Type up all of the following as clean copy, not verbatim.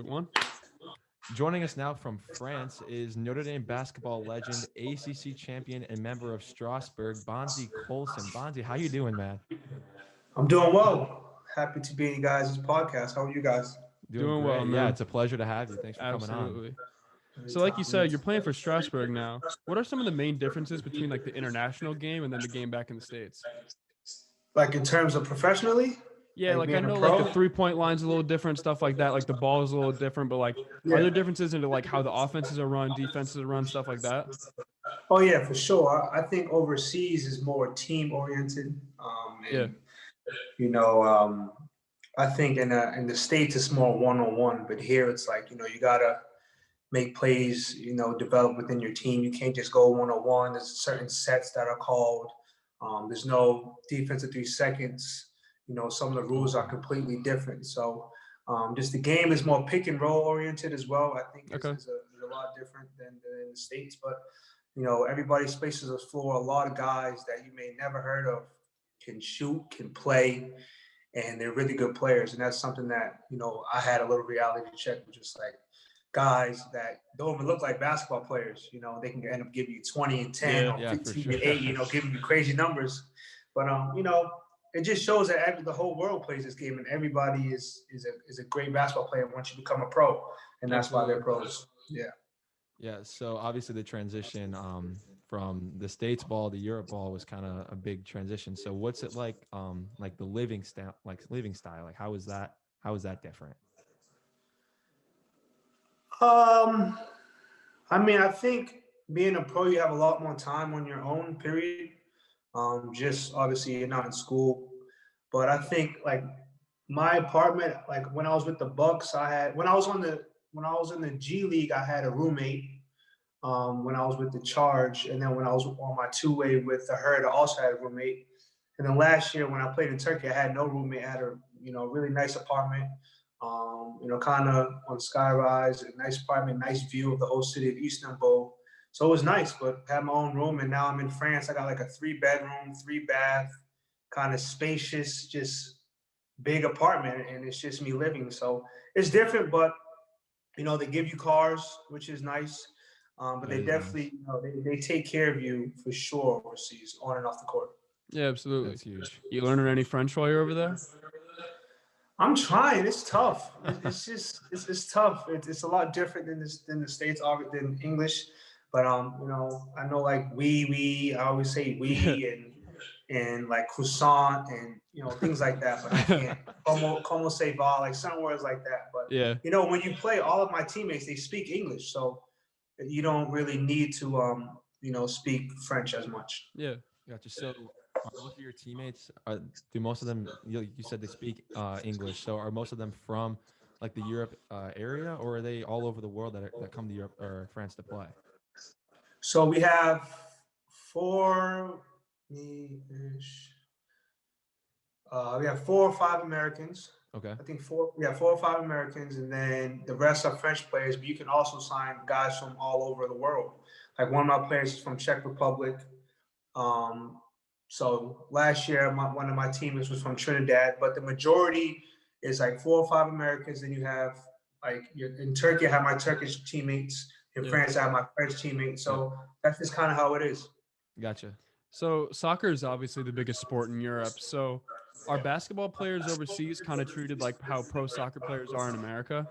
One. Joining us now from France is Notre Dame basketball legend, ACC champion, and member of Strasbourg, Bonzie Colson. Bonzie, how you doing, man? I'm doing well. Happy to be in you guys' podcast. How are you guys? Doing Doing well, great. Yeah, man. it's a pleasure to have you. Thanks for coming on. Absolutely. So, like you Anytime, said, you're anytime. playing for Strasbourg now. What are some of the main differences between like the international game and then the game back in the States? Like in terms of professionally, Yeah, like like I being a know like the pro. 3-point line's a little different, stuff like that. Like the ball is a little different, but like are Yeah. there differences into like how the offenses are run, defenses are run, stuff like that? Oh yeah, for sure. I think overseas is more team oriented. Yeah. And you know, I think in the states it's more one on one, but here it's like you gotta make plays. Develop within your team. You can't just go one on one. There's certain sets that are called. There's no defense of 3 seconds. Some of the rules are completely different. So just the game is more pick and roll oriented as well. I think is, Okay. is, a, is a lot different than in the States. But, everybody spaces the floor. A lot of guys that you may never heard of can shoot, can play, and they're really good players. And that's something that, I had a little reality check, which is like guys that don't even look like basketball players. They can end up giving you 20 and 10 Yeah. or Yeah, for 15 sure. and 8, giving you crazy numbers. But it just shows that the whole world plays this game, and everybody is a great basketball player once you become a pro, and that's why they're Absolutely. pros. Yeah. Yeah, so obviously the transition from the States ball to Europe ball was kind of a big transition. So what's it like the living style? Like how is that different? Um, I mean, I think being a pro, you have a lot more time on your own. Period. Just obviously you're not in school, but I think like my apartment, like when I was with the Bucks, I had when I was in the G League, I had a roommate. When I was with the Charge, and then when I was on my two-way with the Herd, I also had a roommate. And then last year when I played in Turkey, I had no roommate. I had a really nice apartment. Kind of on Skyrise, a nice apartment, nice view of the whole city of Istanbul. So it was nice, but I had my own room, and now I'm in France. I got like a 3 bedroom, 3 bath, kind of spacious, just big apartment, and it's just me living. So it's different, but they give you cars, which is nice. But That they is nice. definitely, they take care of you for sure overseas, on and off the court. Yeah, absolutely. That's huge. You learning any French while you're over there? I'm trying. It's tough. It's just it's tough. It's a lot different than the states than English. But I know like we. I always say Yeah. we and like croissant and things like that. But I can't como se va, like some words like that. But Yeah. when you play, all of my teammates they speak English, so you don't really need to speak French as much. Yeah. Gotcha. So are most of your teammates do most of them you said they speak English. So are most of them from like the Europe area, or are they all over the world that come to Europe or France to play? So we have four. We have 4 or 5 Americans. Okay. I think four. We have 4 or 5 Americans, and then the rest are French players. But you can also sign guys from all over the world. Like one of my players is from Czech Republic. Um, so last year, one of my teammates was from Trinidad, but the majority is like 4 or 5 Americans. Then you have in Turkey, I have my Turkish teammates. In Yeah. France, I have my French teammates. Yep. So that's just kind of how it is. Gotcha. So soccer is obviously the biggest sport in Europe. So are basketball players overseas kind of treated like how pro soccer players are in America?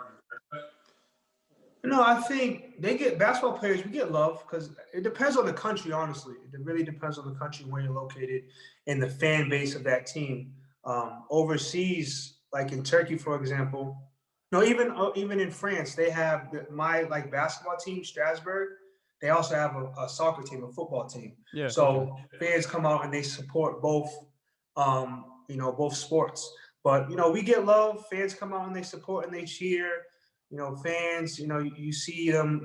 No, I think they get basketball players. We get love because it depends on the country. Honestly, it really depends on the country where you're located and the fan base of that team. Overseas, like in Turkey, for example, no, even in France, they have my like basketball team, Strasbourg. They also have a soccer team, a football team. Yeah. Okay. So fans come out and they support both sports. But we get love. Fans come out and they support and they cheer. Fans, you see them,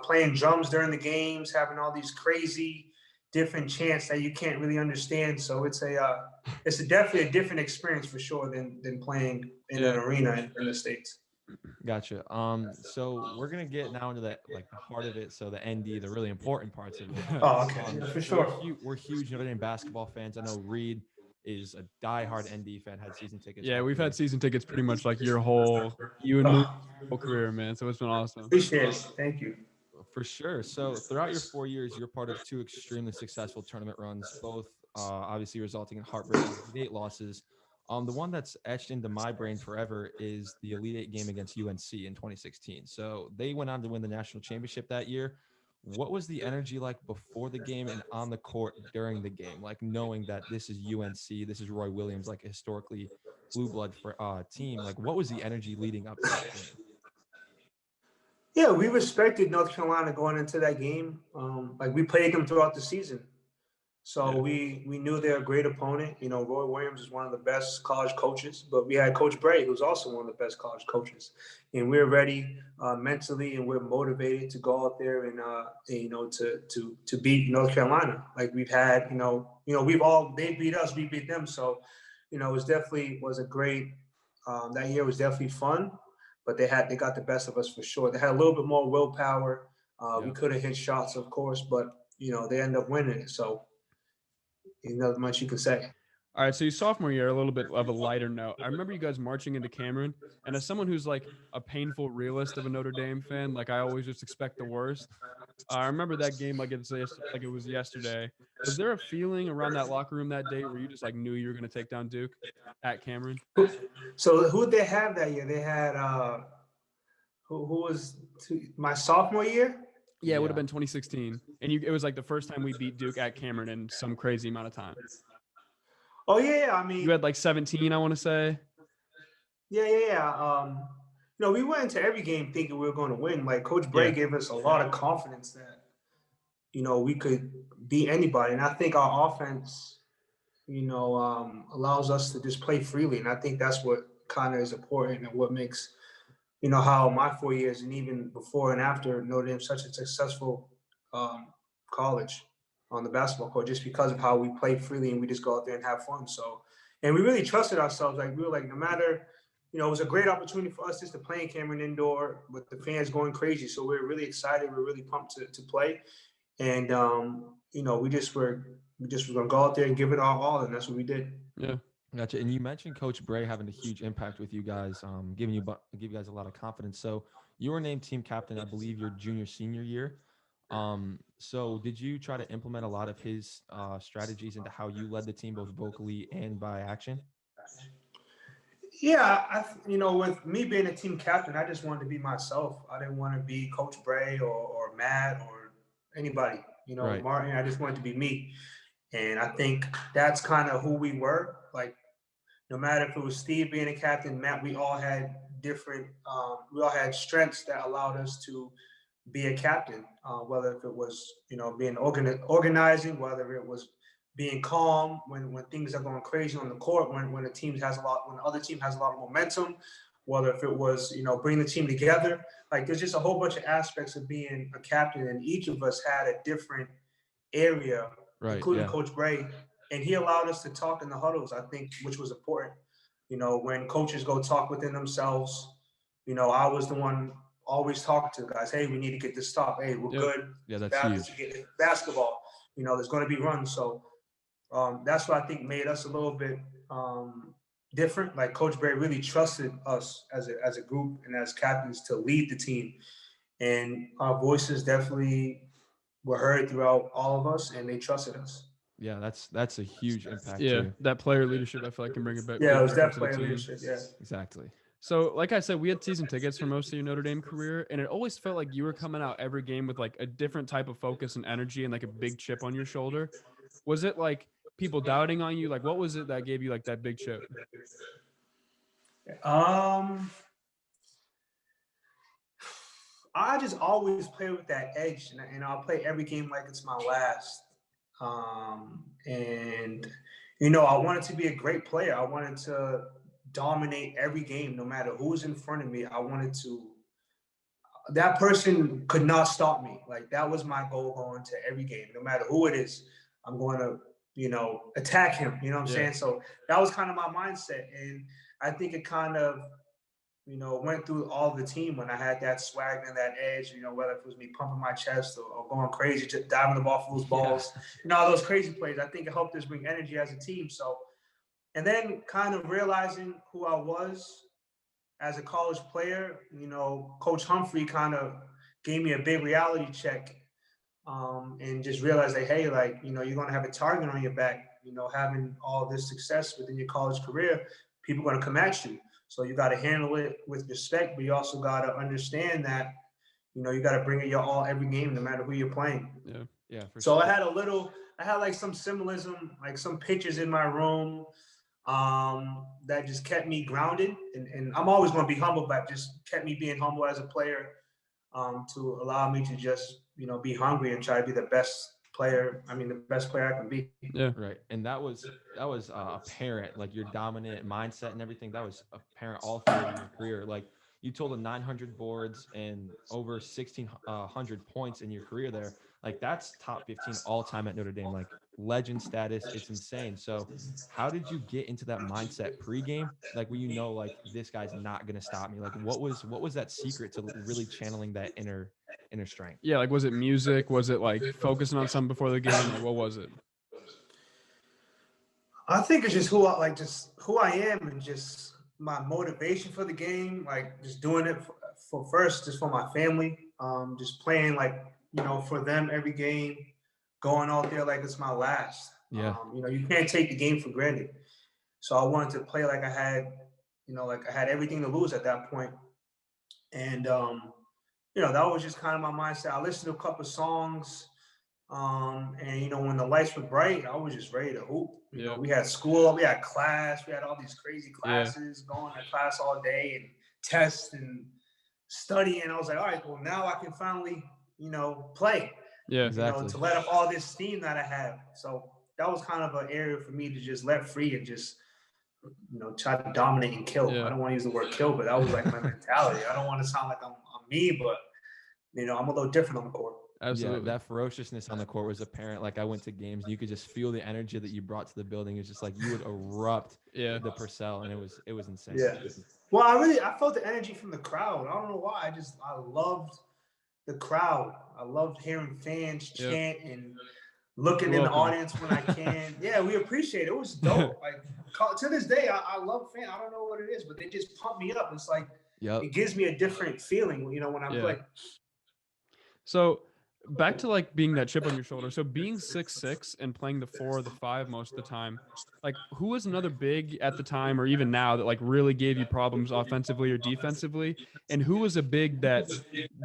playing drums during the games, having all these crazy different chants that you can't really understand. So it's definitely a different experience for sure than playing in an Yeah. arena in the States. Gotcha. So we're gonna get now into the heart of it. So the ND, the really important parts of it. Oh, okay, yeah, for So we're sure. huge. We're huge Notre Dame basketball fans. I know Reed is a diehard ND fan, had season tickets. Yeah, all we've year. had season tickets pretty much like you and me, whole career, man. So it's been awesome. Appreciate it. Thank you. For sure. So throughout your 4 years, you're part of two extremely successful tournament runs, both obviously resulting in heartbreaking Elite Eight losses. The one that's etched into my brain forever is the Elite Eight game against UNC in 2016. So they went on to win the national championship that year. What was the energy like before the game and on the court during the game? Like knowing that this is UNC, this is Roy Williams, like a historically blue blood for team. Like what was the energy leading up to that game? Yeah, we respected North Carolina going into that game. Like we played them throughout the season. So Yeah. we knew they're a great opponent. You know, Roy Williams is one of the best college coaches, but we had Coach Bray, who's also one of the best college coaches, and we're ready mentally and we're motivated to go out there and to beat North Carolina. Like we've had, they beat us, we beat them. So, it was a great. That year was definitely fun, but they got the best of us for sure. They had a little bit more willpower. We could have hit shots, of course, but they ended up winning it. So. Ain't nothing much you can say. All right, so your sophomore year, a little bit of a lighter note. I remember you guys marching into Cameron, and as someone who's like a painful realist of a Notre Dame fan, like I always just expect the worst. I remember that game like it was yesterday. Was there a feeling around that locker room that day where you just like knew you were going to take down Duke at Cameron? So who'd they have that year? They had who was my sophomore year? Yeah, it would have been 2016, and it was like the first time we beat Duke at Cameron in some crazy amount of time. Oh yeah, I mean you had like 17, I want to say. Yeah. We went into every game thinking we were going to win. Like Coach Bray gave us a lot of confidence that we could beat anybody, and I think our offense, allows us to just play freely, and I think that's what kind of is important and what makes how my 4 years and even before and after Notre Dame such a successful college on the basketball court, just because of how we play freely and we just go out there and have fun. So, and we really trusted ourselves. Like we were like, no matter, it was a great opportunity for us just to play in Cameron Indoor with the fans going crazy. So we're really excited. We're really pumped to play. And, we just were going to go out there and give it our all. And that's what we did. Yeah. Gotcha. And you mentioned Coach Bray having a huge impact with you guys, give you guys a lot of confidence. So you were named team captain, I believe, your senior year. So did you try to implement a lot of his strategies into how you led the team, both vocally and by action? Yeah, with me being a team captain, I just wanted to be myself. I didn't want to be Coach Bray or Matt or anybody. Right. Martin. I just wanted to be me, and I think that's kind of who we were. Like, no matter if it was Steve being a captain, Matt, we all had different. We all had strengths that allowed us to be a captain. Whether if it was being organizing, whether it was being calm when things are going crazy on the court, when the other team has a lot of momentum, whether if it was bringing the team together. Like there's just a whole bunch of aspects of being a captain, and each of us had a different area, including Coach Bray, and he allowed us to talk in the huddles, I think, which was important. When coaches go talk within themselves, I was the one always talking to the guys. Hey, we need to get this stopped. Hey, we're good. Yeah, that's huge. Basketball, there's going to be runs. So that's what I think made us a little bit different. Like Coach Bray really trusted us as a group and as captains to lead the team, and our voices definitely were heard throughout all of us, and they trusted us. Yeah, that's a huge impact. Yeah, too. that player leadership, I feel like can bring a bit. Yeah, it was definitely player leadership. Yeah, exactly. So, like I said, we had season tickets for most of your Notre Dame career, and it always felt like you were coming out every game with like a different type of focus and energy and like a big chip on your shoulder. Was it like people doubting on you? Like, what was it that gave you like that big chip? I just always play with that edge, and I'll play every game like it's my last. And I wanted to be a great player. I wanted to dominate every game, no matter who's in front of me. I wanted to. That person could not stop me. Like that was my goal going to every game, no matter who it is. I'm going to, attack him. You know what I'm saying? So that was kind of my mindset, and I think it kind of, went through all the team when I had that swag and that edge. Whether it was me pumping my chest or going crazy, just diving the ball for those balls, all those crazy plays. I think it helped us bring energy as a team. So And then kind of realizing who I was as a college player, Coach Humphrey kind of gave me a big reality check, and just realized that, hey, like, you're going to have a target on your back, having all this success within your college career, people are going to come at you. So you got to handle it with respect, but you also got to understand that, you got to bring it your all every game, no matter who you're playing. Yeah. Yeah, for So sure. I had like some symbolism, like some pictures in my room, that just kept me grounded. And I'm always going to be humble, but just kept me being humble as a player, to allow me to just, be hungry and try to be the best player. I mean, the best player I can be. Yeah. Right. And that was apparent, like your dominant mindset and everything. That was apparent all through your career. Like you told 900 boards and over 1,600 points in your career there. Like that's top 15 all time at Notre Dame, like legend status. It's insane. So how did you get into that mindset pregame? Like when like this guy's not gonna stop me. Like what was that secret to really channeling that inner strength? Yeah. Like, was it music? Was it like focusing on something before the game? Like, what was it? I think it's just just who I am, and just my motivation for the game. Like just doing it for first, just for my family. Just playing like, for them every game, going out there like it's my last. Yeah. You can't take the game for granted. So I wanted to play like I had, everything to lose at that point. And that was just kind of my mindset. I listened to a couple of songs. And when the lights were bright, I was just ready to hoop. We had school, we had class, we had all these crazy classes, going to class all day and tests and studying. I was like, all right, well, now I can finally, play. Yeah. Exactly. To let up all this steam that I have. So that was kind of an area for me to just let free and just, try to dominate and kill. Yeah. I don't want to use the word kill, but that was like my mentality. I don't want to sound like I'm me, but I'm a little different on the court. Absolutely. Yeah, that ferociousness on the court was apparent. Like I went to games, and you could just feel the energy that you brought to the building. It's just like you would erupt the Purcell, and it was insane. Yeah. Well, I felt the energy from the crowd. I don't know why. I loved the crowd. I loved hearing fans chant and looking in the audience when I can. Yeah, we appreciate it. It was dope. Like to this day, I love fans. I don't know what it is, but they just pump me up. It's like it gives me a different feeling, when I play. So back to like being that chip on your shoulder. So being 6'6" and playing the 4 or the 5 most of the time, like who was another big at the time or even now that like really gave you problems offensively or defensively? And who was a big that,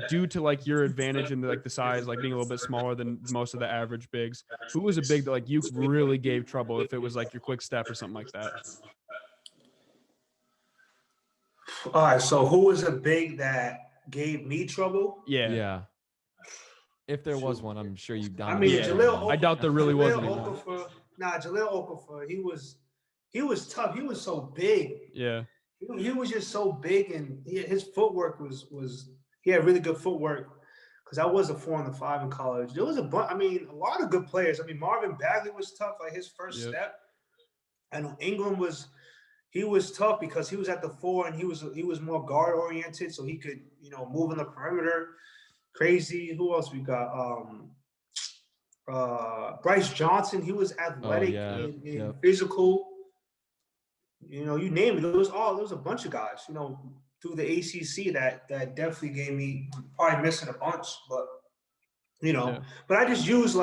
due to like your advantage and like the size, like being a little bit smaller than most of the average bigs, who was a big that like you really gave trouble if it was like your quick step or something like that? All right. So who was a big that gave me trouble? Yeah. If there was one, I'm sure you dominated. Jaleel I doubt there really was any. Jaleel Okafor, he was tough. He was so big. Yeah. He was just so big, and his footwork was he had really good footwork. Because I was a 4 and the 5 in college. There was a lot of good players. Marvin Bagley was tough, like his first step. I know Ingram was tough because he was at the 4 and he was more guard oriented, so he could move in the perimeter. Crazy. Who else we got? Bryce Johnson. He was athletic and physical. You name it. There was a bunch of guys. Through the ACC that definitely gave me, probably missing a bunch, but but I just used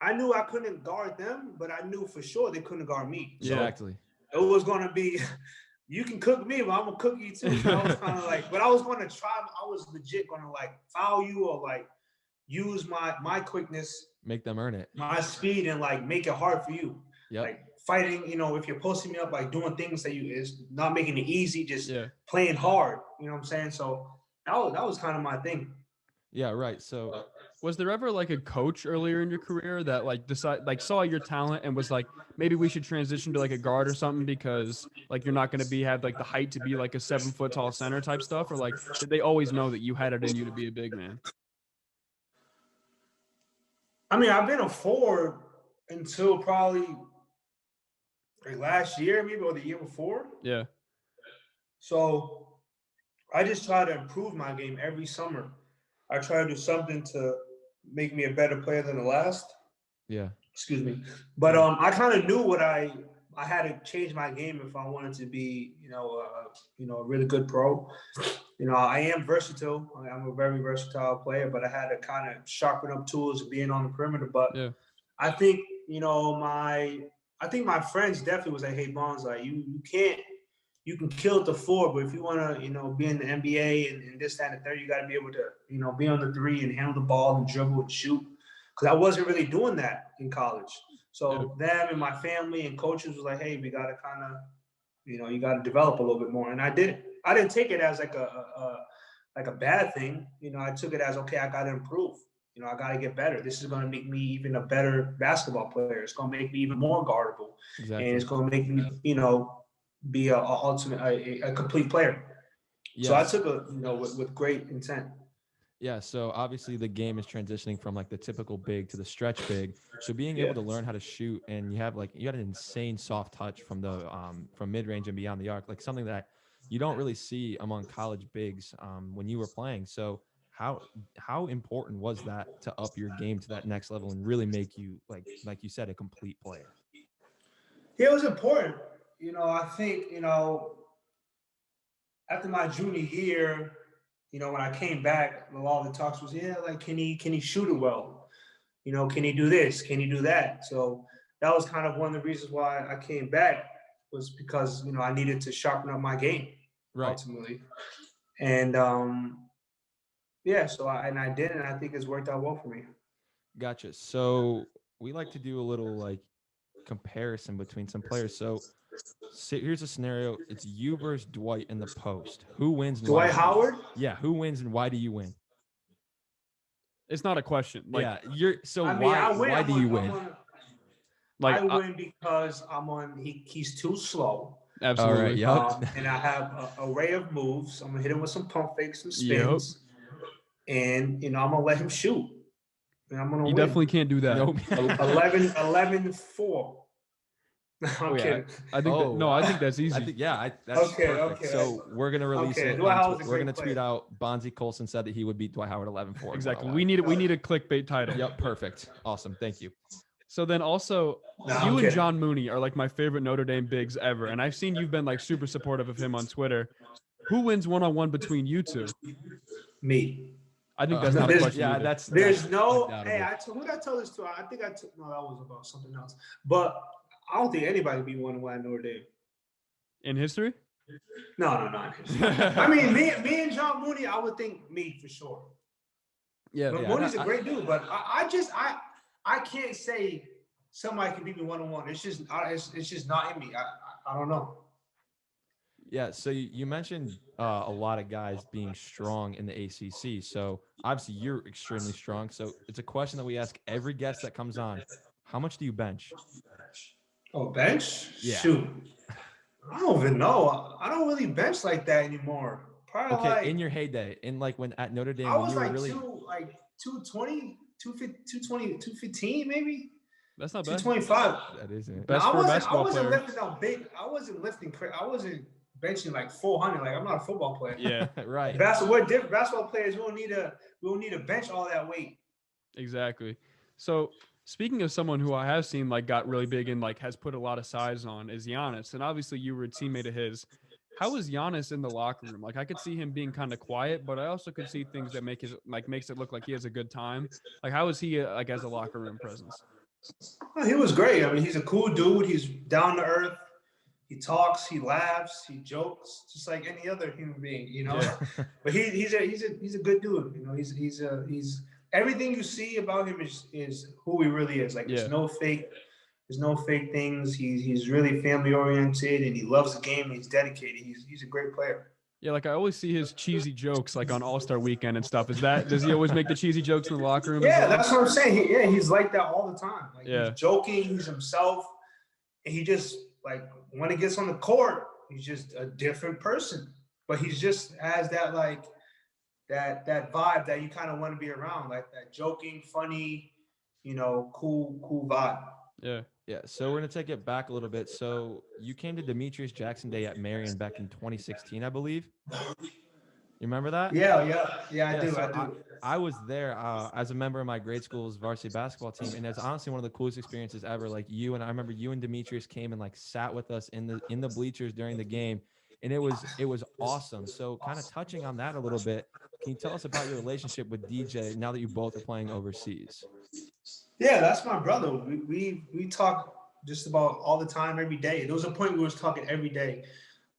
I knew I couldn't guard them, but I knew for sure they couldn't guard me. So exactly. It was going to be. You can cook me, but I'm gonna cook you too. So I was kind of but I was gonna try. I was legit gonna foul you or use my quickness, make them earn it, my speed, and make it hard for you. Yeah. Fighting, if you're posting me up, doing things that is not making it easy, just playing hard. You know what I'm saying? So that was kind of my thing. Yeah, right. So was there ever a coach earlier in your career that saw your talent and was maybe we should transition to a guard or something because you're not going to have the height to be a 7 foot tall center type stuff, or did they always know that you had it in you to be a big man? I've been a 4 until probably last year, maybe, or the year before. Yeah. So I just try to improve my game every summer. I try to do something to make me a better player than the last. Yeah. Excuse me. But I kind of knew what I I had to change my game if I wanted to be, a really good pro. I am versatile. I'm a very versatile player, but I had to kind of sharpen up tools being on the perimeter. But Yeah. I think, my friends definitely was like, hey, Bonds, like you can kill at the four, but if you want to, be in the NBA and this, that, and the third, you got to be able to, be on the three and handle the ball and dribble and shoot. Because I wasn't really doing that in college. So them and my family and coaches was like, hey, we got to kind of, you got to develop a little bit more. And I did. I didn't take it as like a bad thing. I took it as, okay, I got to improve. I got to get better. This is going to make me even a better basketball player. It's going to make me even more guardable. Exactly. And it's going to make me, be a complete player. Yes. So I took it, with great intent. Yeah, so obviously the game is transitioning from like the typical big to the stretch big. So being able to learn how to shoot, and you had an insane soft touch from the from mid range and beyond the arc, like something that you don't really see among college bigs when you were playing. So how important was that to up your game to that next level and really make you like you said, a complete player? Yeah, it was important. I think after my junior year, when I came back, a lot of the talks was, like, can he shoot it well? Can he do this? Can he do that? So that was kind of one of the reasons why I came back, was because, I needed to sharpen up my game, ultimately. And, so I did, and I think it's worked out well for me. Gotcha. So we like to do a little comparison between some players. So here's a scenario. It's you versus Dwight in the post. Who wins? And Dwight Howard? Yeah, who wins and why do you win? It's not a question. Why do you win? I win because he's too slow. Absolutely. All right, and I have an array of moves. I'm gonna hit him with some pump fakes, some spins, and I'm gonna let him shoot. And I'm gonna win. Definitely can't do that. Nope. 11-4. I'm kidding. I think I think that's easy. That's okay, perfect. Okay. So we're gonna release it. We're gonna tweet player. out. Bonzie Colson said that he would beat Dwight Howard 11-4. Exactly. We need a clickbait title. Yep. Perfect. Awesome. Thank you. So then also, you and John Mooney are like my favorite Notre Dame bigs ever, and I've seen you've been like super supportive of him on Twitter. Who wins one-on-one between you two? Me. I think that's not a question. Yeah, either. there's no. Hey, who did I tell this to? I think I took. No, that was about something else. But I don't think anybody beat one-on-one at Notre Dame. In history? No. I mean, me and John Mooney, I would think me for sure. Yeah. But Mooney's a great dude, but I can't say somebody can beat me one-on-one. It's just not in me. I don't know. Yeah, so you mentioned a lot of guys being strong in the ACC. So obviously you're extremely strong. So it's a question that we ask every guest that comes on. How much do you bench? Oh, bench? Yeah. Shoot. I don't even know. I don't really bench like that anymore. Probably in your heyday, when at Notre Dame, I was when you like were 220, 215 maybe. That's not bad. 225. That isn't. Best for a basketball player. Lifting up big. I wasn't lifting. I wasn't benching like 400. Like, I'm not a football player. Yeah, right. We're different basketball players. We don't need to bench all that weight. Exactly. So speaking of someone who I have seen got really big and has put a lot of size on is Giannis, and obviously you were a teammate of his. How is Giannis in the locker room? I could see him being kind of quiet, but I also could see things that makes it look like he has a good time. How is he as a locker room presence? Well, he was great. I mean, he's a cool dude. He's down to earth. He talks, he laughs, he jokes, just like any other human being, Yeah. But he's a good dude. He's everything you see about him is who he really is. There's no fake things. He's really family oriented and he loves the game and he's dedicated. He's a great player. Yeah, I always see his cheesy jokes on All-Star Weekend and stuff. Does he always make the cheesy jokes in the locker room? Yeah, that's what I'm saying. He's like that all the time. He's joking, he's himself, and he just when he gets on the court, he's just a different person. But he just has that that vibe that you kind of want to be around, that joking, funny, cool vibe. Yeah. Yeah. So we're gonna take it back a little bit. So you came to Demetrius Jackson Day at Marion back in 2016, I believe. You remember that? Yeah. I do. So I do. I was there as a member of my grade school's varsity basketball team, and it's honestly one of the coolest experiences ever. Like I remember you and Demetrius came and like sat with us in the bleachers during the game, and it was awesome. So kind of touching on that a little bit, can you tell us about your relationship with DJ now that you both are playing overseas? Yeah, that's my brother. We talk just about all the time, every day. There was a point we was talking every day,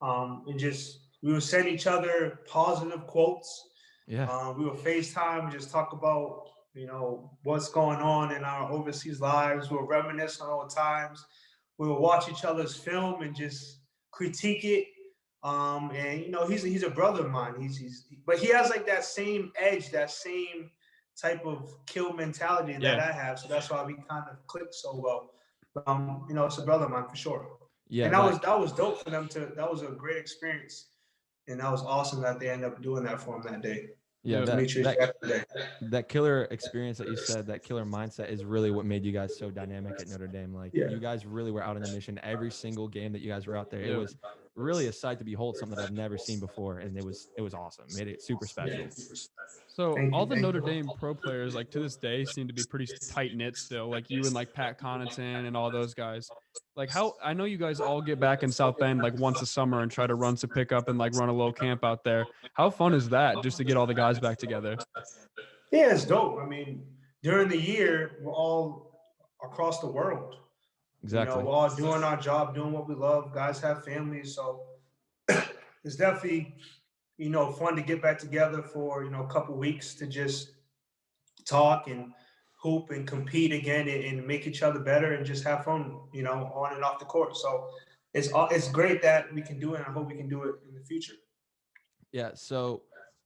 and just we would send each other positive quotes. Yeah. We would FaceTime and just talk about what's going on in our overseas lives. We would reminisce on old times. We would watch each other's film and just critique it. And he's a brother of mine. But he has like that same edge, that same type of kill mentality that I have. So that's why we kind of click so well. It's a brother of mine for sure. Yeah. And that was dope for them that was a great experience. And that was awesome that they ended up doing that for him that day. Yeah, That that killer experience that you said, that killer mindset is really what made you guys so dynamic at Notre Dame. Like you guys really were out on a mission every single game that you guys were out there. It was really a sight to behold, something that I've never seen before, and it was awesome. Made it super special. So all the Notre Dame pro players, like to this day, seem to be pretty tight knit still. Like you and like Pat Connaughton and all those guys. Like how I know you guys all get back in South Bend like once a summer and try to run some pickup and like run a little camp out there. How fun is that just to get all the guys back together? Yeah, it's dope. I mean, during the year, we're all across the world. Exactly. We're all doing our job, doing what we love. Guys have families, so it's definitely fun to get back together for a couple weeks to just talk and hoop and compete again and make each other better and just have fun, on and off the court. So it's great that we can do it. And I hope we can do it in the future. Yeah. So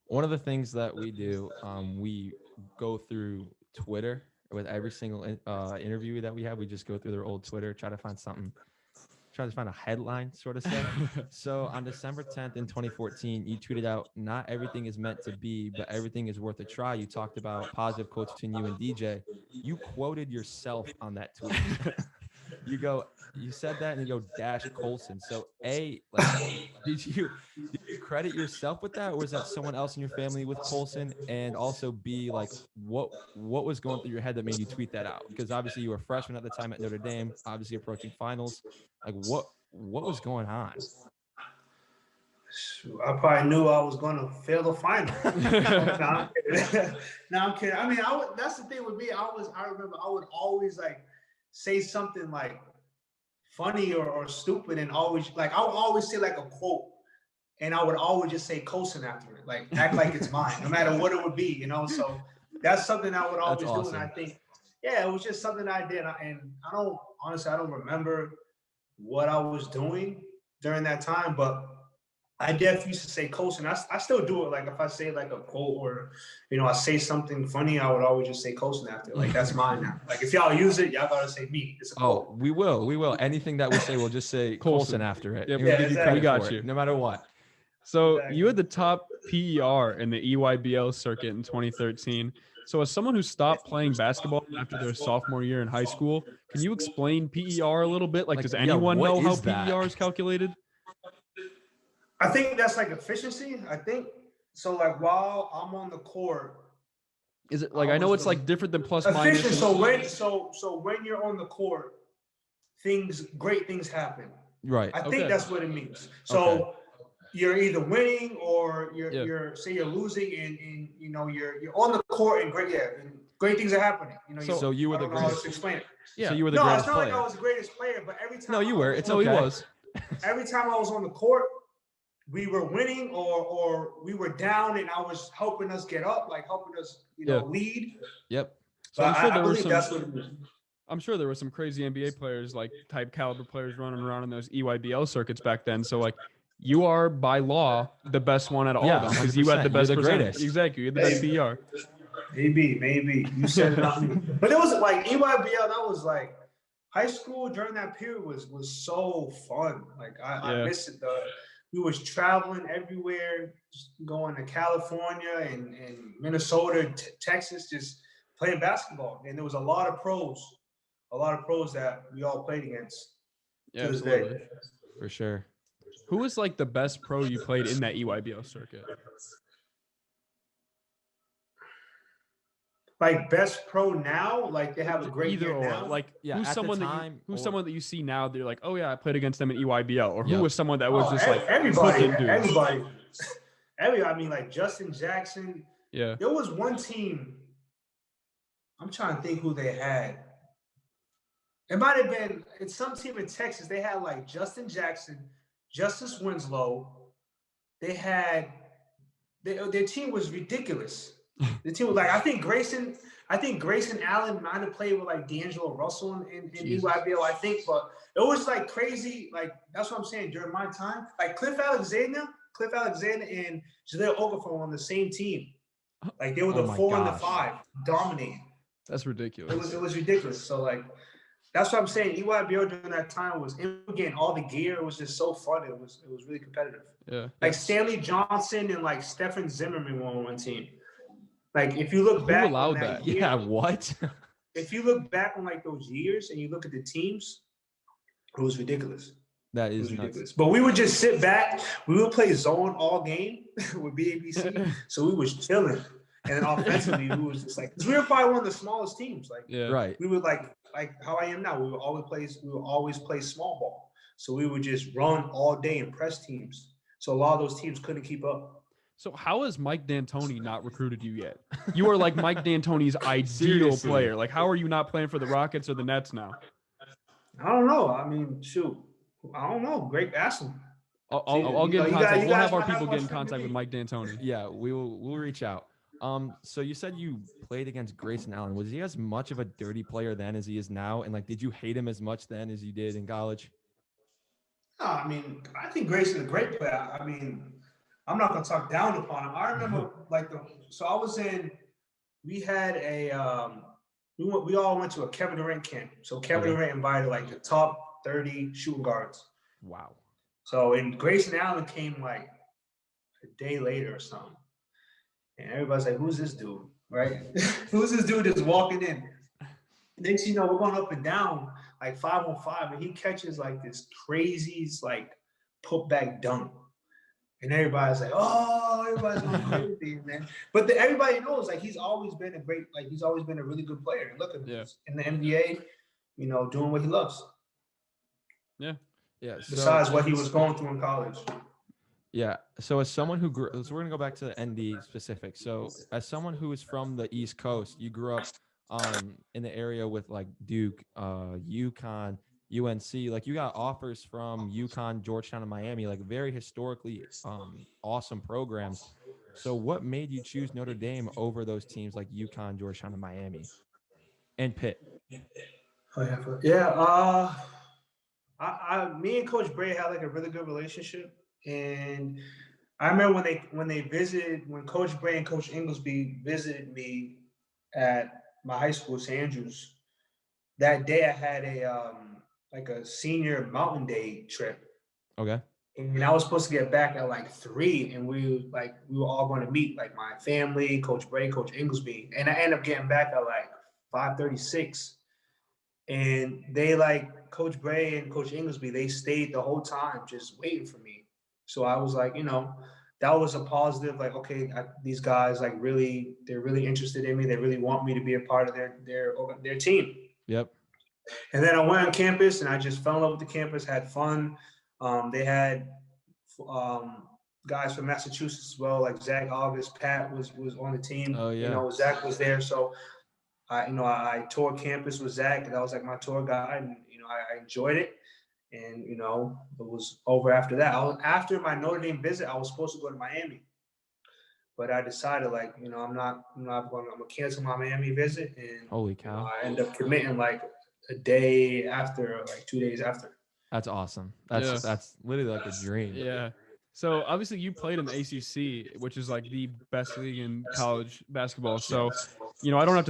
one of the things that we do, we go through Twitter with every single interview that we have. We just go through their old Twitter, try to find a headline sort of stuff. So on December 10th in 2014, you tweeted out, "Not everything is meant to be, but everything is worth a try." You talked about positive quotes between you and DJ. You quoted yourself on that tweet. You said that and you go dash Colson. So did you credit yourself with that, or was that someone else in your family with Colson? And also B, like what was going through your head that made you tweet that out? Because obviously you were a freshman at the time at Notre Dame, obviously approaching finals. Like what was going on? I probably knew I was going to fail the final. No, I'm kidding. I mean, that's the thing with me. I remember I would always like say something like funny or stupid, and always like I would always say like a quote, and I would always just say Colson after it, like act like it's mine, no matter what it would be, So that's something I would always do, and I think, it was just something I did, and I don't remember what I was doing during that time, but I definitely used to say Colson. I still do it. Like if I say like a quote or, I say something funny, I would always just say Colson after. Like that's mine now. Like if y'all use it, y'all gotta say me. It's a quote. Oh, we will. Anything that we say, we'll just say Colson after it. Yeah, we'll give you credit we got for you. it, no matter what. So you had the top PER in the EYBL circuit in 2013. So as someone who stopped playing basketball after their sophomore year in high school, can you explain PER a little bit? Like does anyone know how PER is calculated? I think that's like efficiency. I think so. Like while I'm on the court, is it like I know it's like different than plus minus? So when you're on the court, great things happen. Right. I think that's what it means. So you're either winning or you're losing, and you're on the court and great things are happening. So you were the greatest. Explain it. Yeah. So you were the greatest player. No, it's not like I was the greatest player, but every time. No, you were. It's okay. He was. Every time I was on the court, we were winning or we were down, and I was helping us get up, like helping us, lead. Yep. So I'm sure I believe that's what it is. I'm sure there were some crazy NBA players, like type caliber players running around in those EYBL circuits back then. So like you are by law the best one at all of them because you had the best, the greatest. Exactly. You had the best PR. Maybe. You said it not me. But it was like EYBL, that was like high school during that period was so fun. Like I miss it though. We was traveling everywhere, just going to California and Minnesota, Texas, just playing basketball. And there was a lot of pros that we all played against to this day. For sure. Who was like the best pro you played in that EYBL circuit? Like best pro now, like they have a great Either year or, now. like Yeah, who's at the someone time, who's or- someone that you see now? They're like, oh yeah, I played against them in EYBL, or who Yep. was someone that was just like everybody, cooking dudes? everybody. I mean, like Justin Jackson. Yeah, There was one team. I'm trying to think who they had. It might have been it's some team in Texas. They had like Justin Jackson, Justice Winslow. They had their team was ridiculous. The team was like I think Grayson Allen might have played with like D'Angelo Russell in EYBL, I think, but it was like crazy. Like that's what I'm saying. During my time, like Cliff Alexander and Jaleel Okafor were on the same team. Like they were the 4 and the 5, dominating. that's ridiculous. It was ridiculous. So like that's what I'm saying. EYBL during that time was getting all the gear. It was just so fun. It was really competitive. Yeah, Like Stanley Johnson and like Stephen Zimmerman were on one team. Like if you look who back allowed on that? that? Yeah, what? If you look back on like those years and you look at the teams, it was ridiculous. That It is was nuts. ridiculous. But we would just sit back. We would play zone all game with BABC. So we was chilling. And then offensively, we was just like, 'cause we were probably one of the smallest teams. Like, Yeah, Right. we would like how I am now. We would always play small ball. So we would just run all day and press teams. So a lot of those teams couldn't keep up. So how has Mike D'Antoni not recruited you yet? You are like Mike D'Antoni's ideal Seriously. player. Like, how are you not playing for the Rockets or the Nets now? I don't know. I mean, shoot. I don't know. Great, ask him. I'll you get know, in you contact. guys We'll have our might have people more get in friends contact than with me. Mike D'Antoni. Yeah, we'll reach out. So you said you played against Grayson Allen. Was he as much of a dirty player then as he is now? And like, did you hate him as much then as you did in college? No, I mean, I think Grayson's a great player. I mean, I'm not gonna talk down upon him. I remember so I was we had we all went to a Kevin Durant camp. So Kevin Okay. Durant invited like the top 30 shooting guards. Wow. So and Grayson Allen came like a day later or something. And everybody's like, who's this dude? Right? Who's this dude that's walking in? Next you know, we're going up and down like 5-on-5, and he catches like this crazy like put back dunk. And everybody's like, oh, everybody's going crazy, man. But everybody knows like he's always been a really good player. And look at him in the NBA, you know, doing what he loves. Yeah. Yeah. Besides what he was going through in college. Yeah. So as someone who grew, so we're gonna go back to the ND specific. So as someone who is from the East Coast, you grew up in the area with like Duke, UConn, UNC. Like you got offers from UConn, Georgetown, and Miami, like very historically awesome programs. So what made you choose Notre Dame over those teams like UConn, Georgetown, and Miami, and Pitt? Yeah. Me and Coach Bray had like a really good relationship, and I remember when Coach Bray and Coach Inglesby visited me at my high school, St. Andrews. That day, I had a senior mountain day trip, Okay. and I was supposed to get back at like 3, and we were all going to meet like my family, Coach Bray, Coach Inglesby, and I ended up getting back at like 5:36. And they Coach Bray and Coach Inglesby, they stayed the whole time just waiting for me. So I was like, you know, that was a positive. Like, okay, these guys they're really interested in me. They really want me to be a part of their team. Yep. And then I went on campus and I just fell in love with the campus, had fun. They had guys from Massachusetts as well, like Zach August, Pat was on the team. Oh, yeah. You know, Zach was there. So I toured campus with Zach, and that was like my tour guide, and I enjoyed it. And it was over after that. After my Notre Dame visit, I was supposed to go to Miami, but I decided I'm gonna cancel my Miami visit, and Holy cow. I ended up committing like a day after, like 2 days after. That's awesome. That's literally like a dream. Yeah. So obviously you played in the ACC, which is like the best league in college basketball. So, I don't have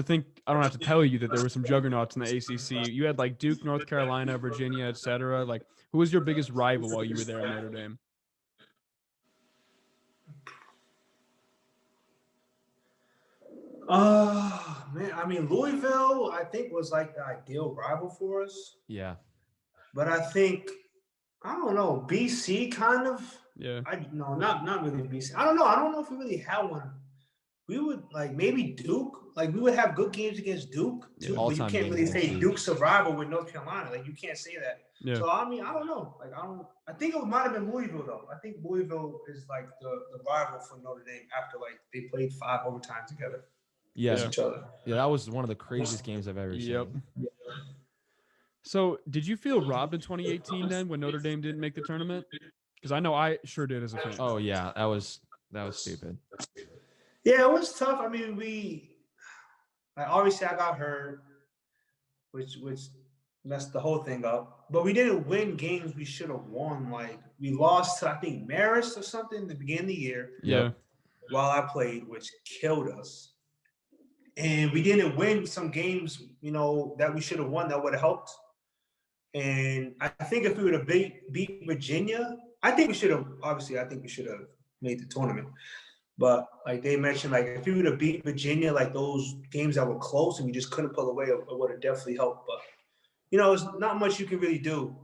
to tell you that there were some juggernauts in the ACC. You had like Duke, North Carolina, Virginia, etc. Like, who was your biggest rival while you were there at Notre Dame? Man, I mean, Louisville, I think was like the ideal rival for us. Yeah. But I think, I don't know, BC kind of. Yeah. Not really BC. I don't know. I don't know if we really had one we would like maybe Duke. Like we would have good games against Duke too, but you All-time can't games really against say Duke. Duke survival with North Carolina. Like you can't say that. Yeah. So I mean, I don't know. Like I think it might have been Louisville though. I think Louisville is like the rival for Notre Dame after like they played 5 overtime together Yeah, each other. yeah, that was one of the craziest games I've ever Yep. seen. So, did you feel robbed in 2018 then when Notre Dame didn't make the tournament? Because I know I sure did as a fan. Oh yeah, that was stupid. Yeah, it was tough. I mean, like obviously I got hurt, which messed the whole thing up. But we didn't win games we should have won. Like we lost to I think Marist or something in the beginning of the year. Yeah. While I played, which killed us. And we didn't win some games, that we should have won that would have helped. And I think if we would have beat Virginia, I think we should have made the tournament. But like they mentioned, like if we would have beat Virginia, like those games that were close and we just couldn't pull away, it would have definitely helped. But it's not much you can really do.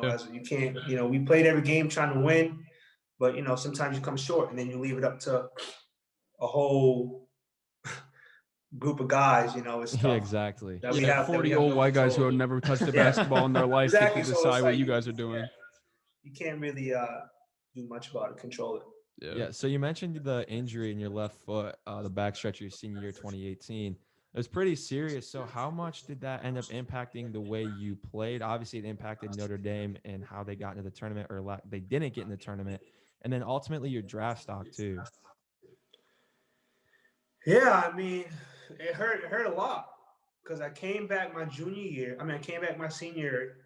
As you can't. We played every game trying to win, but sometimes you come short and then you leave it up to a whole group of guys. It's tough. Yeah, exactly. That We we have have 40 that we old have white guys who control. have never touched a Yeah. basketball in their life Exactly. get So to it's decide what like you guys are doing. You can't really do much about it, control it. Yeah. So you mentioned the injury in your left foot, the backstretch of your senior year, 2018. It was pretty serious. So how much did that end up impacting the way you played? Obviously, it impacted Notre Dame and how they got into the tournament, or they didn't get in the tournament, and then ultimately your draft stock too. Yeah, I mean, it hurt a lot because I came back my junior year. I came back my senior year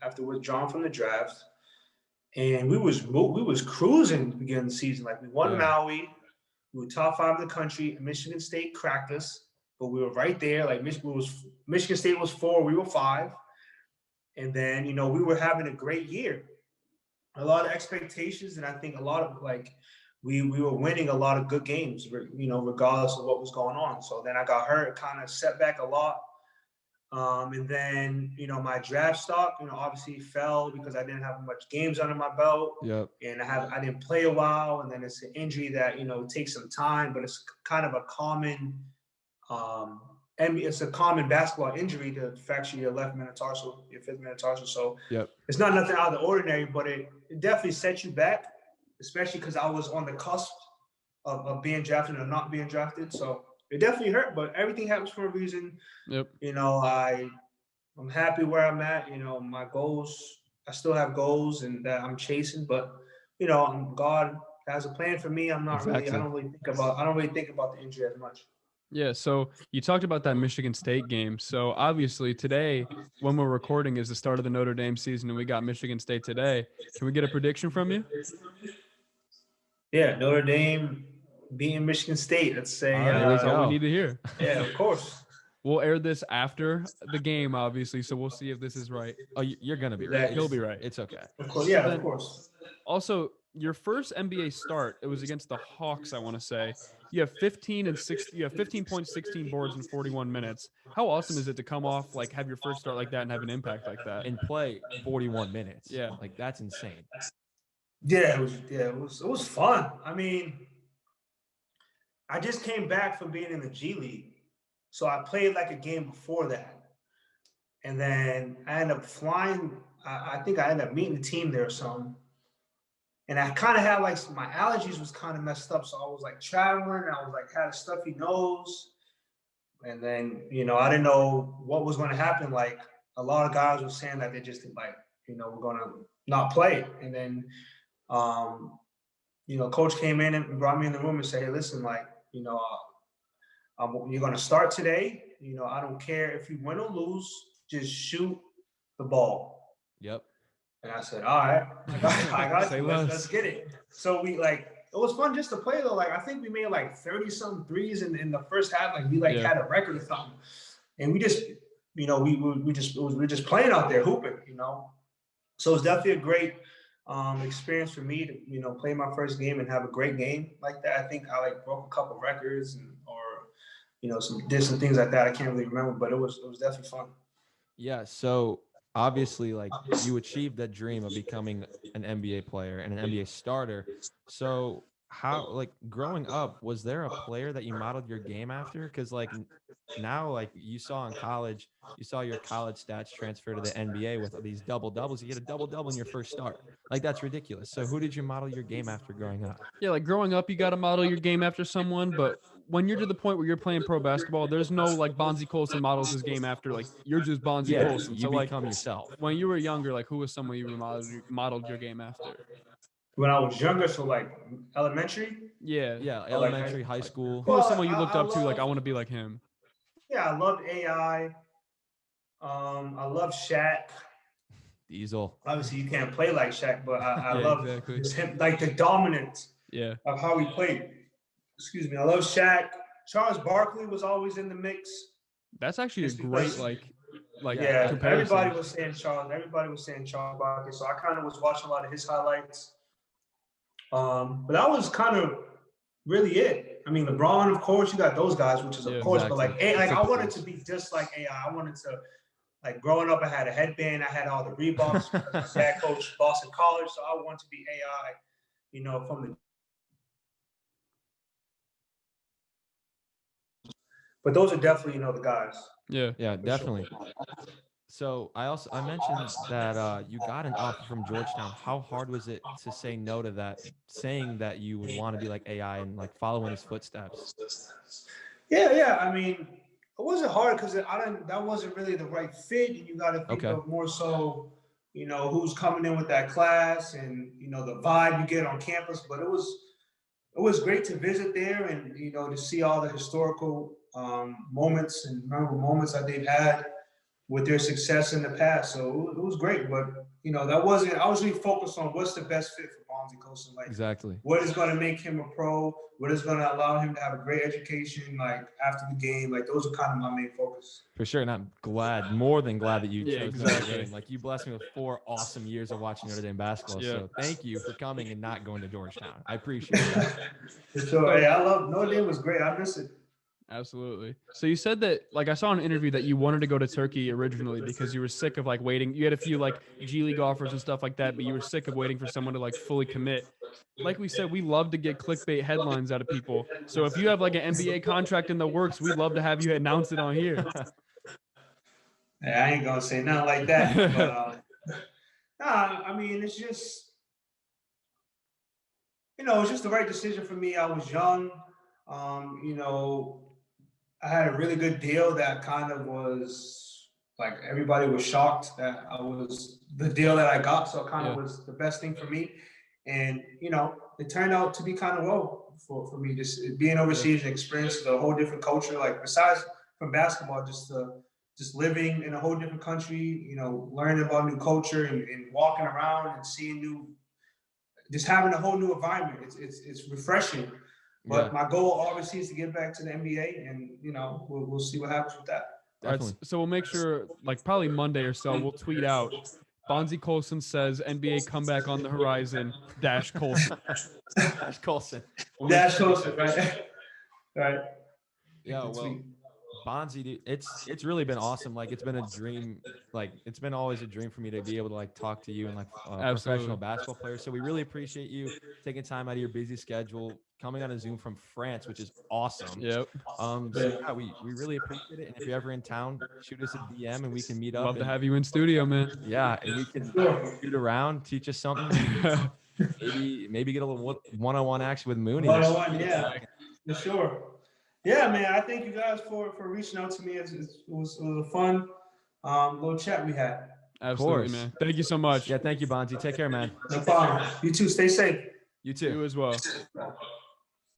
after withdrawing from the draft, and we was cruising at the beginning of the season. Like we won Maui, we were top 5 in the country. Michigan State cracked us, but we were right there. Like Michigan State was 4, we were 5, and then we were having a great year. A lot of expectations, and I think a lot of we were winning a lot of good games, regardless of what was going on. So then I got hurt, kind of set back a lot. And then, my draft stock, obviously fell because I didn't have much games under my belt. Yep. And I didn't play a while. And then it's an injury that, it takes some time, but it's kind of a common, and it's a common basketball injury to fracture your left metatarsal, your fifth metatarsal. So it's not nothing out of the ordinary, but it definitely sets you back, especially because I was on the cusp of being drafted or not being drafted. So it definitely hurt, but everything happens for a reason. Yep. I'm happy where I'm at. My goals, I still have goals and that I'm chasing, but God has a plan for me. I don't really think about the injury as much. Yeah, so you talked about that Michigan State game. So obviously today, when we're recording, is the start of the Notre Dame season, and we got Michigan State today. Can we get a prediction from you? Yeah, Notre Dame beating Michigan State. Let's say that's all we need to hear. Yeah, of course. We'll air this after the game, obviously, so we'll see if this is right. Oh, you're gonna be right. He'll be right. It's okay. Of course, yeah, of course. Also, your first NBA start, it was against the Hawks, I want to say. You have 15 and 6. You have 15.16 boards in 41 minutes. How awesome is it to come off, have your first start like that and have an impact like that and play 41 minutes? Yeah, that's insane. Yeah, it was fun. I mean, I just came back from being in the G League, so I played a game before that, and then I ended up flying. I think I ended up meeting the team there or something. And I kind of had my allergies was kind of messed up. So I was traveling. I was had a stuffy nose. And then, I didn't know what was going to happen. A lot of guys were saying that they just we're going to not play. And then, coach came in and brought me in the room and said, hey, listen, you're going to start today. I don't care if you win or lose, just shoot the ball. Yep. And I said, all right, I got you. Let's get it. So we it was fun just to play though. I think we made 30-some threes in the first half. We had a record or something. And we just, we're just playing out there hooping, So it's definitely a great experience for me to, play my first game and have a great game like that. I think I broke a couple records did some things like that. I can't really remember, but it was definitely fun. Yeah. So obviously, you achieved that dream of becoming an NBA player and an NBA starter. So how, like, growing up, was there a player that you modeled your game after? Because like now, like you saw in college, you saw your college stats transfer to the NBA with these double doubles. You get a double double in your first start. Like that's ridiculous. So who did you model your game after growing up? Yeah, like growing up, you got to model your game after someone, but when you're to the point where you're playing pro basketball, there's no like Bonzie Colson models his game after. Like you're just Bonzie Yeah, Colson. you So like become yourself. when you were younger, like who was someone you modeled your game after? When I was younger, so like elementary. Yeah. Yeah, Or like elementary, high school. Who was Well, someone you looked I up to? Like I love, want to be like him. yeah, I loved AI. I love Shaq. Diesel. Obviously, you can't play like Shaq, but I Yeah, love exactly. just him, like the dominance Yeah. of how he played. Excuse me. I love Shaq. Charles Barkley was always in the mix. That's actually a Just great because- like Yeah, comparison. everybody was saying Charles. Everybody was saying Charles Barkley. So I kind of was watching a lot of his highlights. But that was kind of really it. I mean, LeBron, of course, you got those guys, which is of Yeah, course. exactly. But like, It's I a wanted course. to be just like AI. I wanted to, like, growing up, I had a headband. I had all the Reeboks. because my dad coached Boston College, so I wanted to be AI. You know, from the. But those are definitely, the guys. Yeah. Yeah, for definitely. sure. So I mentioned that you got an offer from Georgetown. How hard was it to say no to that, saying that you would want to be like AI and like follow in his footsteps? Yeah. I mean, it wasn't hard because that wasn't really the right fit. And you got to think Okay. of more so, who's coming in with that class and, the vibe you get on campus. But it was great to visit there and, to see all the historical moments and memorable moments that they've had with their success in the past. So it was great. But, I was really focused on what's the best fit for Bonzie Colson. Like, Exactly. what is going to make him a pro? What is going to allow him to have a great education, like after the game? Like those are kind of my main focus. For sure. And I'm more than glad that you Yeah, chose exactly. Notre Dame. Like you blessed me with 4 awesome years of watching Notre Dame basketball. Yeah. So thank you for coming and not going to Georgetown. I appreciate that. So hey, I love Notre Dame was great. I miss it. Absolutely. So you said that, like, I saw in an interview that you wanted to go to Turkey originally because you were sick of like waiting. You had a few like G League offers and stuff like that, but you were sick of waiting for someone to like fully commit. Like we said, we love to get clickbait headlines out of people. So if you have like an NBA contract in the works, we'd love to have you announce it on here. Hey, I ain't gonna say nothing like that. But nah, I mean it's just it's just the right decision for me. I was young. I had a really good deal that kind of was like everybody was shocked that I was the deal that I got. So it kind of was the best thing for me. And, it turned out to be kind of well for me. Just being overseas and experiencing a whole different culture, like besides from basketball, just living in a whole different country, learning about new culture and walking around and seeing just having a whole new environment. It's refreshing. But my goal obviously is to get back to the NBA, and we'll see what happens with that. Definitely. Right, so we'll make sure, like probably Monday or so, we'll tweet out. Bonzie Colson says NBA comeback on the horizon. Colson. Colson. Colson, right? Right. Yeah, well, Bonzie, dude, it's really been awesome. Like it's been a dream. Like it's been always a dream for me to be able to like talk to you and like professional basketball players. So we really appreciate you taking time out of your busy schedule, coming on a Zoom from France, which is awesome. Yep. So yeah, we really appreciate it. And if you're ever in town, shoot us a DM and we can meet up. Love to have you in studio, man. Yeah, and we can shoot around, teach us something. maybe get a little one-on-one action with Mooney. One-on-one, yeah, for sure. Yeah, man. I thank you guys for reaching out to me. It was a fun little chat we had. Absolutely, man. Thank you so much. Yeah, thank you, Bonzie. Take care, man. No problem. You too. Stay safe. You too. You as well.